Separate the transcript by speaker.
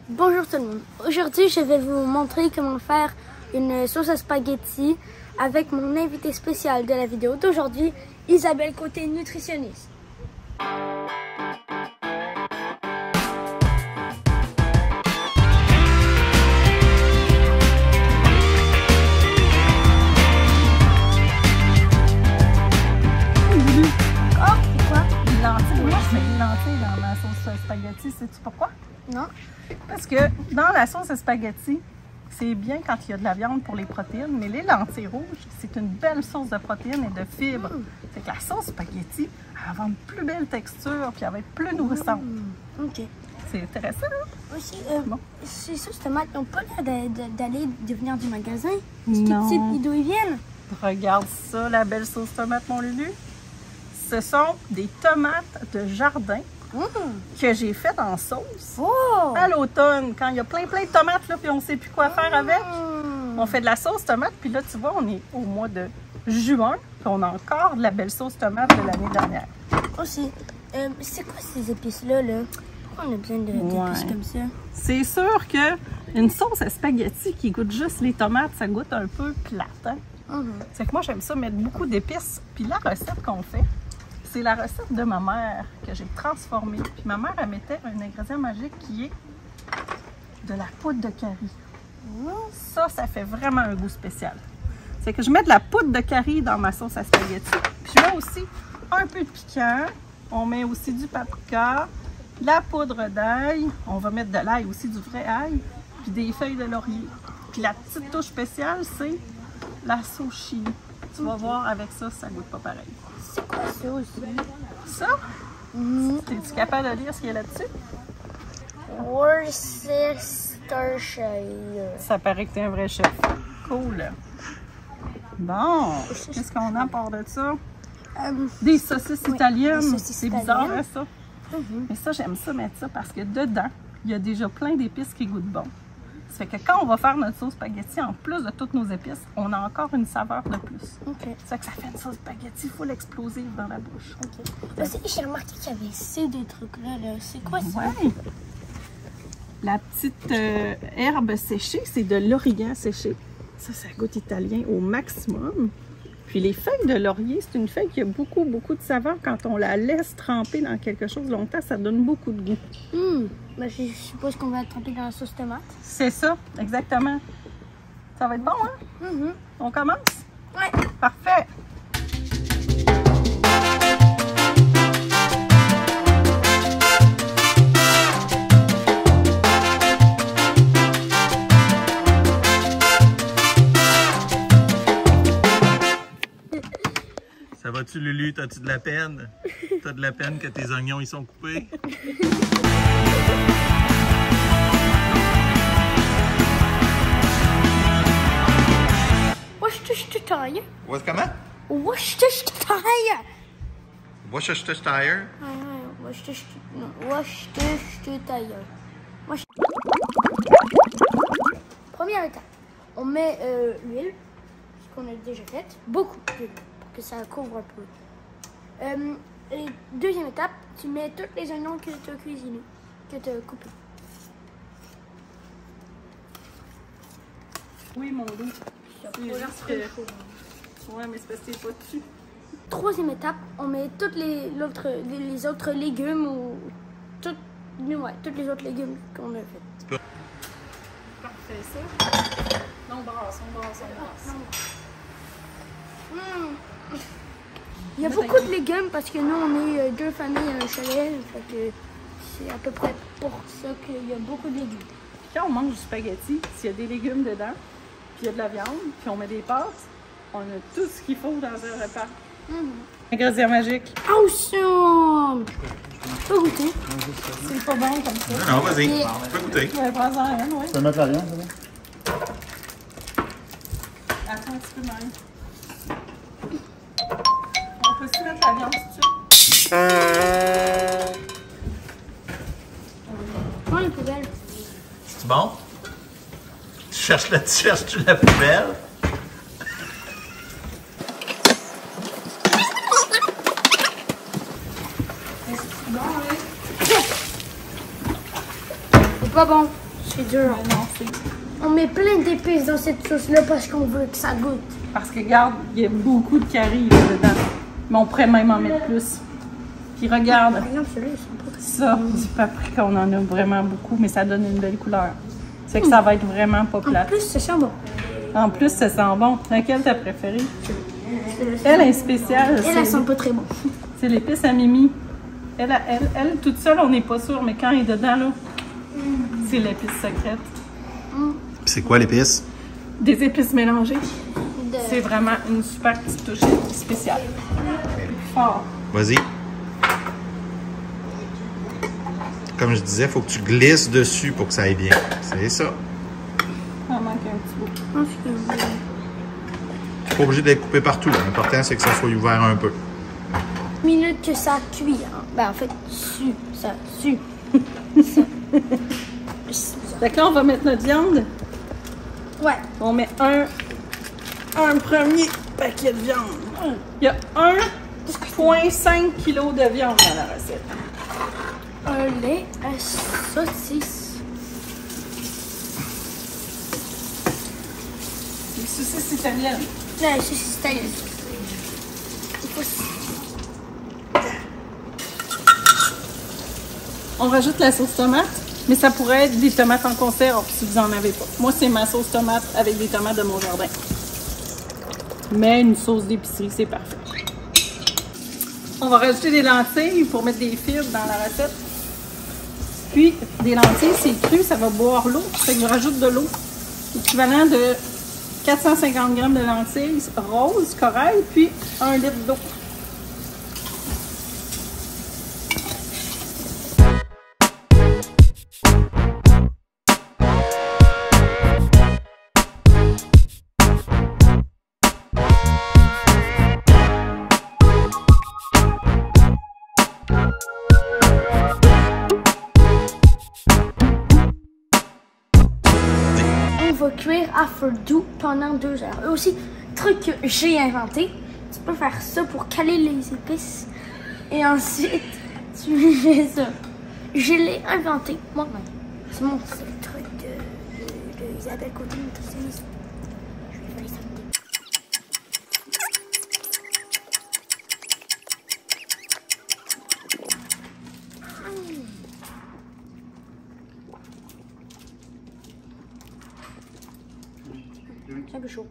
Speaker 1: Bonjour tout le monde. Aujourd'hui, je vais vous montrer comment faire une sauce à spaghetti avec mon invité spécial de la vidéo d'aujourd'hui, Isabelle Côté, nutritionniste.
Speaker 2: Dans ma sauce spaghetti, sais-tu pourquoi?
Speaker 1: Non.
Speaker 2: Parce que dans la sauce spaghetti, c'est bien quand il y a de la viande pour les protéines, mais les lentilles rouges, c'est une belle source de protéines et de fibres. Fait que la sauce spaghetti, elle va avoir une plus belle texture puis elle va être plus nourrissante.
Speaker 1: OK.
Speaker 2: C'est intéressant, hein?
Speaker 1: Aussi,
Speaker 2: Bon.
Speaker 1: ces sauces tomates n'ont pas l'air de venir du magasin.
Speaker 2: Non.
Speaker 1: Tu sais d'où ils viennent?
Speaker 2: Regarde ça, la belle sauce tomate, mon Lulu. Ce sont des tomates de jardin que j'ai faites en sauce à l'automne, quand il y a plein de tomates, là, puis on ne sait plus quoi faire avec. On fait de la sauce tomate, puis là, tu vois, on est au mois de juin, puis on a encore de la belle sauce tomate de l'année dernière.
Speaker 1: Aussi, c'est quoi ces épices-là? Là? Pourquoi on a besoin d'épices comme ça?
Speaker 2: C'est sûr qu'une sauce à spaghetti qui goûte juste les tomates, ça goûte un peu plate. Hein? C'est que moi, j'aime ça mettre beaucoup d'épices. Puis la recette qu'on fait, c'est la recette de ma mère que j'ai transformée. Puis ma mère, elle mettait un ingrédient magique qui est de la poudre de curry. Ça fait vraiment un goût spécial. C'est que je mets de la poudre de curry dans ma sauce à spaghetti. Puis je mets aussi un peu de piquant. On met aussi du paprika, la poudre d'ail. On va mettre de l'ail aussi, du vrai ail. Puis des feuilles de laurier. Puis la petite touche spéciale, c'est la sauce chili. Tu vas voir, avec ça, ça goûte pas pareil.
Speaker 1: C'est quoi ça aussi?
Speaker 2: Ça? Es-tu capable de lire ce qu'il y a là-dessus?
Speaker 1: Worcestershire.
Speaker 2: Ça paraît que tu es un vrai chef. Cool. Bon, qu'est-ce qu'on a à part de ça? Des saucisses italiennes. C'est bizarre, hein, ça? Mais ça, j'aime ça mettre ça parce que dedans, il y a déjà plein d'épices qui goûtent bon. Ça fait que quand on va faire notre sauce spaghetti, en plus de toutes nos épices, on a encore une saveur de plus. Ça fait que ça fait une sauce spaghetti full explosive dans la bouche.
Speaker 1: Aussi, j'ai remarqué qu'il y avait ces deux trucs-là. Là. C'est quoi ça?
Speaker 2: Ouais. La petite herbe séchée, c'est de l'origan séché. Ça goûte italien au maximum. Puis les feuilles de laurier, c'est une feuille qui a beaucoup de saveur. Quand on la laisse tremper dans quelque chose longtemps, ça donne beaucoup de goût.
Speaker 1: Ben, je suppose qu'on va tremper dans la sauce tomate.
Speaker 2: C'est ça, exactement. Ça va être bon, hein? On commence?
Speaker 1: Ouais.
Speaker 2: Parfait!
Speaker 3: Ça va-tu, Lulu? T'as-tu de la peine? T'as de la peine que tes oignons ils sont coupés?
Speaker 1: Worcestershire.
Speaker 3: What, comment?
Speaker 1: Worcestershire.
Speaker 3: Worcestershire?
Speaker 1: Worcestershire. Première étape, on met l'huile, ce qu'on a déjà fait, beaucoup d'huile pour que ça couvre un peu. Et deuxième étape, tu mets tous les oignons que tu as cuisinés, que tu as coupés.
Speaker 2: Oui, mon loup. Ouais, mais c'est parce que c'est pas dessus.
Speaker 1: Troisième étape, on met tous les autres légumes ou tous les autres légumes qu'on a fait.
Speaker 2: Parfait, ça. On brasse.
Speaker 1: Il y a beaucoup de légumes parce que nous, on est deux familles à un chalet. Fait que c'est à peu près pour ça qu'il y a beaucoup de légumes.
Speaker 2: Quand on mange du spaghetti, s'il y a des légumes dedans, puis il y a de la viande, puis on met des pâtes, on a tout ce qu'il faut dans un repas. Ingrédient magique.
Speaker 1: Awesome! Tu peux goûter.
Speaker 2: C'est pas bon comme ça.
Speaker 3: Non, vas-y. Tu peux goûter.
Speaker 2: Ouais, prends-en un, ouais.
Speaker 4: Tu peux mettre la viande, c'est bon?
Speaker 2: Attends un petit peu, Marie. On peut-tu mettre la viande tout de suite?
Speaker 1: Prends les poubelles.
Speaker 3: C'est bon? Tu cherches-tu la poubelle?
Speaker 1: C'est pas bon. C'est dur.
Speaker 2: Mais non, c'est...
Speaker 1: On met plein d'épices dans cette sauce-là parce qu'on veut que ça goûte.
Speaker 2: Parce que regarde, il y a beaucoup de curry là, dedans. Mais on pourrait même en mettre plus. Puis regarde,
Speaker 1: Par exemple, celui-là, ils sont pas
Speaker 2: ça, du paprika, on en a vraiment beaucoup, mais ça donne une belle couleur. C'est que ça va être vraiment pas
Speaker 1: En
Speaker 2: plate.
Speaker 1: plus, ça sent bon.
Speaker 2: En plus, ça sent bon. Laquelle t'as préférée? Elle est spéciale.
Speaker 1: Elle, elle sent pas très bon.
Speaker 2: C'est l'épice à Mimi. Elle, toute seule, on n'est pas sûr, mais quand elle est dedans, là, c'est l'épice secrète.
Speaker 3: C'est quoi l'épice?
Speaker 2: Des épices mélangées.
Speaker 1: De-
Speaker 2: C'est vraiment une super petite touche spéciale. Fort.
Speaker 3: Vas-y. Comme je disais, il faut que tu glisses dessus pour que ça aille bien. C'est ça.
Speaker 2: Ça manque un petit bout.
Speaker 1: Je pense que-
Speaker 3: Tu n'es pas obligé d'être coupé partout. L'important, c'est que ça soit ouvert un peu.
Speaker 1: Minute que ça cuit. Hein. Ben, en fait, ça sue.
Speaker 2: Fait que là, on va mettre notre viande.
Speaker 1: Ouais.
Speaker 2: On met un premier paquet de viande. Il y a 1,5 kg de viande dans la recette.
Speaker 1: Un lait à saucisse.
Speaker 2: Les saucisses italiennes.
Speaker 1: Là, la saucisse italienne. Il faut...
Speaker 2: On rajoute la sauce tomate, mais ça pourrait être des tomates en conserve si vous n'en avez pas. Moi, c'est ma sauce tomate avec des tomates de mon jardin. Mais une sauce d'épicerie, c'est parfait. On va rajouter des lentilles pour mettre des fibres dans la recette. Puis, des lentilles, c'est cru, ça va boire l'eau. Fait que je rajoute de l'eau. L'équivalent de 450 g de lentilles roses, corail, puis 1 litre d'eau.
Speaker 1: On va cuire à feu doux pendant 2 heures. Et aussi, truc que j'ai inventé, tu peux faire ça pour caler les épices. Et ensuite, tu fais ça. Je l'ai inventé moi-même. C'est mon seul truc de Isabelle Côté, nutritionniste. Je vais faire les samedis. C'est un peu chaud.